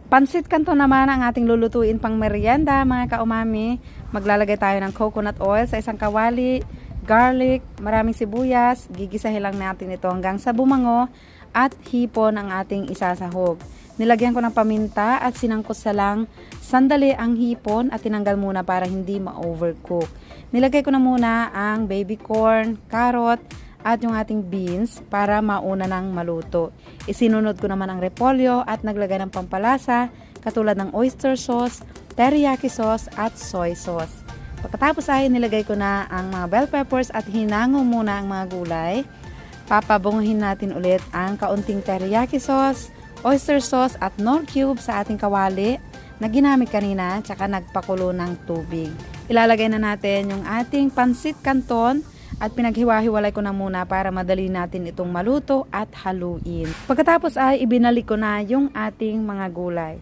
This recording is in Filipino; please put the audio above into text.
Pansit kanto naman ang ating lulutuin pang merienda mga kaumami. Maglalagay tayo ng coconut oil sa isang kawali, garlic, maraming sibuyas. Gigisahin lang natin ito hanggang sa bumango at hipon ang ating isasahog. Nilagyan ko ng paminta at sinangkot sa lang sandali ang hipon at tinanggal muna para hindi ma-overcook. Nilagay ko na muna ang baby corn, carrot, at yung ating beans para mauna ng maluto. Isinunod ko naman ang repolyo at naglagay ng pampalasa katulad ng oyster sauce, teriyaki sauce at soy sauce. Pagkatapos ay nilagay ko na ang mga bell peppers at hinango muna ang mga gulay. Papabunguhin natin ulit ang kaunting teriyaki sauce, oyster sauce at nor cube sa ating kawali na ginamit kanina tsaka nagpakulo ng tubig. Ilalagay na natin yung ating pansit canton at pinaghiwa-hiwalay ko na muna para madali natin itong maluto at haluin. Pagkatapos ay ibinalik ko na yung ating mga gulay.